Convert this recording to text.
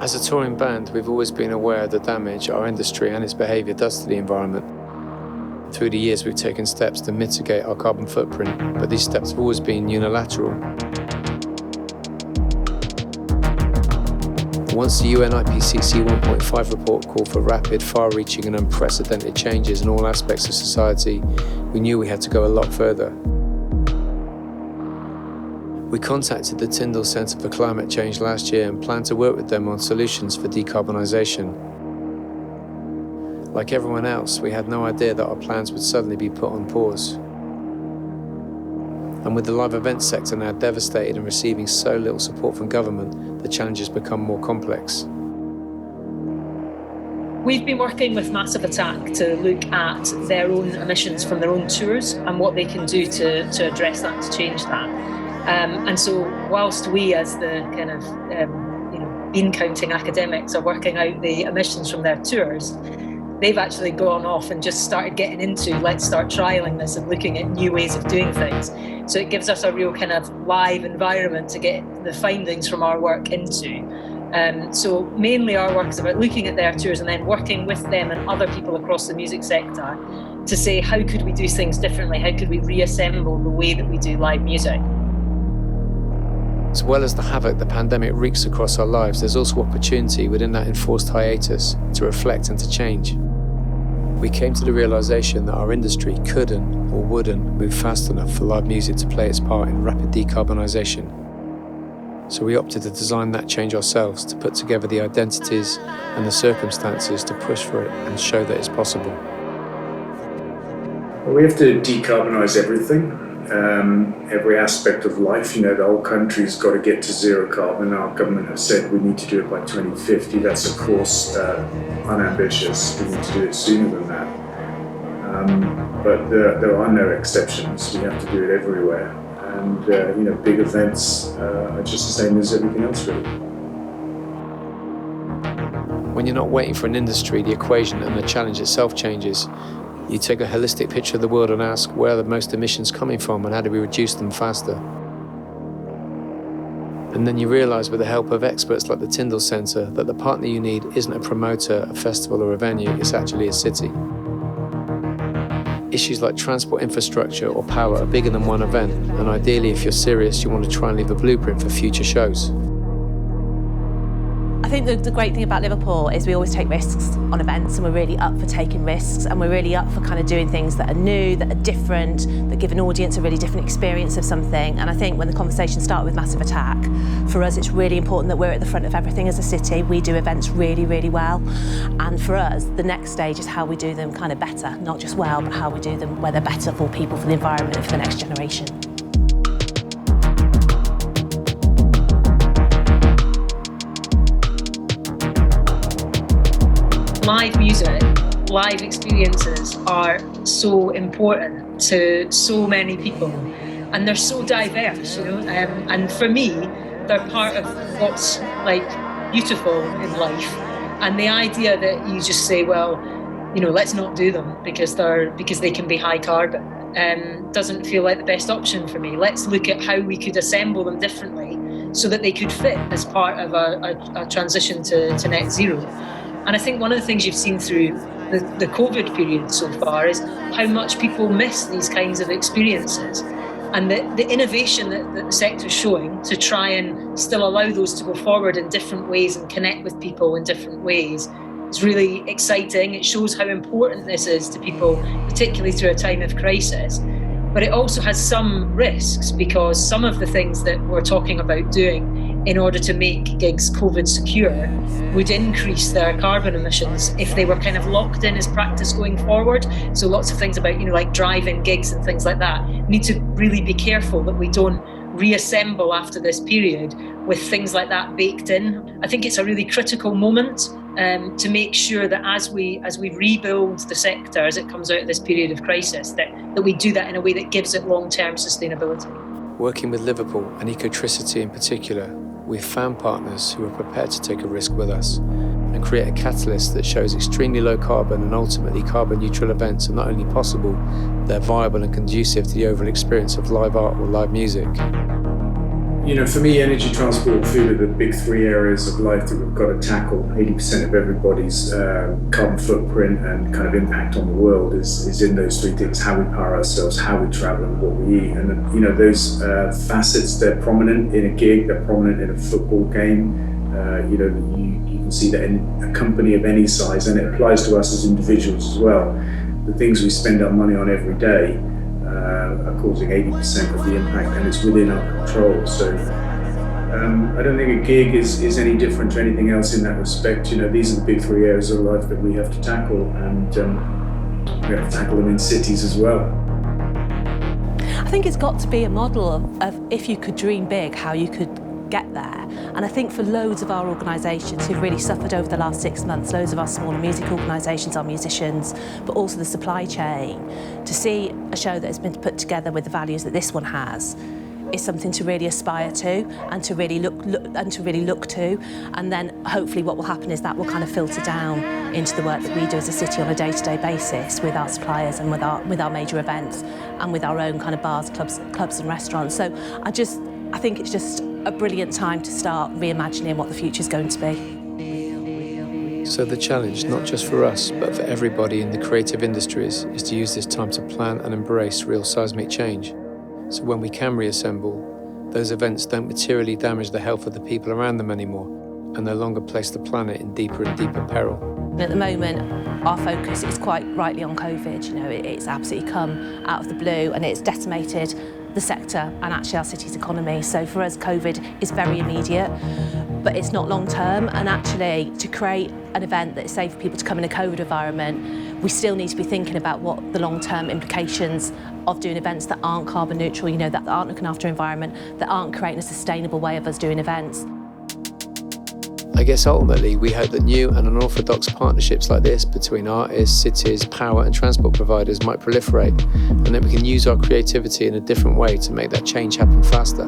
As a touring band, we've always been aware of the damage our industry and its behaviour does to the environment. Through the years, we've taken steps to mitigate our carbon footprint, but these steps have always been unilateral. Once the UN IPCC 1.5 report called for rapid, far-reaching and unprecedented changes in all aspects of society, we knew we had to go a lot further. We contacted the Tyndall Centre for Climate Change last year and planned to work with them on solutions for decarbonisation. Like everyone else, we had no idea that our plans would suddenly be put on pause. And with the live events sector now devastated and receiving so little support from government, the challenges become more complex. We've been working with Massive Attack to look at their own emissions from their own tours and what they can do to address that, to change that. And so whilst we as the kind of bean counting academics are working out the emissions from their tours, they've actually gone off and just started getting into, let's start trialling this and looking at new ways of doing things. So it gives us a real kind of live environment to get the findings from our work into. So mainly our work is about looking at their tours and then working with them and other people across the music sector to say, how could we do things differently? How could we reassemble the way that we do live music? As well as the havoc the pandemic wreaks across our lives, there's also opportunity within that enforced hiatus to reflect and to change. We came to the realisation that our industry couldn't or wouldn't move fast enough for live music to play its part in rapid decarbonisation. So we opted to design that change ourselves, to put together the identities and the circumstances to push for it and show that it's possible. We have to decarbonise everything. Every aspect of life. The whole country's got to get to zero carbon. Our government has said we need to do it by 2050. That's of course unambitious. We need to do it sooner than that. But there are no exceptions. We have to do it everywhere. And big events are just the same as everything else, really. When you're not waiting for an industry, the equation and the challenge itself changes. You take a holistic picture of the world and ask, where are the most emissions coming from and how do we reduce them faster? And then you realise with the help of experts like the Tyndall Centre that the partner you need isn't a promoter, a festival or a venue, it's actually a city. Issues like transport infrastructure or power are bigger than one event, and ideally if you're serious you want to try and leave a blueprint for future shows. I think the great thing about Liverpool is we always take risks on events, and we're really up for taking risks, and we're really up for kind of doing things that are new, that are different, that give an audience a really different experience of something. And I think when the conversation started with Massive Attack, for us it's really important that we're at the front of everything as a city. We do events really, really well. And for us, the next stage is how we do them kind of better, not just well, but how we do them where they're better for people, for the environment and for the next generation. Live music, live experiences are so important to so many people, and they're so diverse, and for me, they're part of what's beautiful in life. And the idea that you just say, well, let's not do them because they can be high carbon, doesn't feel like the best option for me. Let's look at how we could assemble them differently so that they could fit as part of a transition to net zero. And I think one of the things you've seen through the COVID period so far is how much people miss these kinds of experiences. And the innovation that the sector's showing to try and still allow those to go forward in different ways and connect with people in different ways is really exciting. It shows how important this is to people, particularly through a time of crisis. But it also has some risks, because some of the things that we're talking about doing in order to make gigs COVID secure would increase their carbon emissions if they were kind of locked in as practice going forward. So lots of things about, like drive-in gigs and things like that. We need to really be careful that we don't reassemble after this period with things like that baked in. I think it's a really critical moment to make sure that as we rebuild the sector as it comes out of this period of crisis, that we do that in a way that gives it long-term sustainability. Working with Liverpool and Ecotricity in particular, we've found partners who are prepared to take a risk with us and create a catalyst that shows extremely low carbon and ultimately carbon neutral events are not only possible, they're viable and conducive to the overall experience of live art or live music. For me, energy, transport, food are the big three areas of life that we've got to tackle. 80% of everybody's carbon footprint and kind of impact on the world is in those three things: how we power ourselves, how we travel, and what we eat. And those facets, they're prominent in a gig, they're prominent in a football game. You can see that in a company of any size, and it applies to us as individuals as well. The things we spend our money on every day are causing 80% of the impact, and it's within our control. So I don't think a gig is any different to anything else in that respect. These are the big three areas of life that we have to tackle, and we have to tackle them in cities as well. I think it's got to be a model of if you could dream big, how you could get there. And I think for loads of our organisations who've really suffered over the last 6 months, loads of our smaller music organisations, our musicians, but also the supply chain, to see a show that has been put together with the values that this one has is something to really aspire to and to really look to. And then hopefully what will happen is that will kind of filter down into the work that we do as a city on a day-to-day basis with our suppliers and with our major events and with our own kind of bars, clubs and restaurants. So I think it's just a brilliant time to start reimagining what the future's going to be. So the challenge, not just for us, but for everybody in the creative industries, is to use this time to plan and embrace real seismic change. So when we can reassemble, those events don't materially damage the health of the people around them anymore and no longer place the planet in deeper and deeper peril. At the moment, our focus is quite rightly on COVID. It's absolutely come out of the blue and it's decimated the sector and actually our city's economy. So for us, COVID is very immediate, but it's not long term. And actually, to create an event that is safe for people to come in a COVID environment, we still need to be thinking about what the long-term implications of doing events that aren't carbon neutral, that aren't looking after environment, that aren't creating a sustainable way of us doing events. I guess ultimately we hope that new and unorthodox partnerships like this between artists, cities, power and transport providers might proliferate, and that we can use our creativity in a different way to make that change happen faster.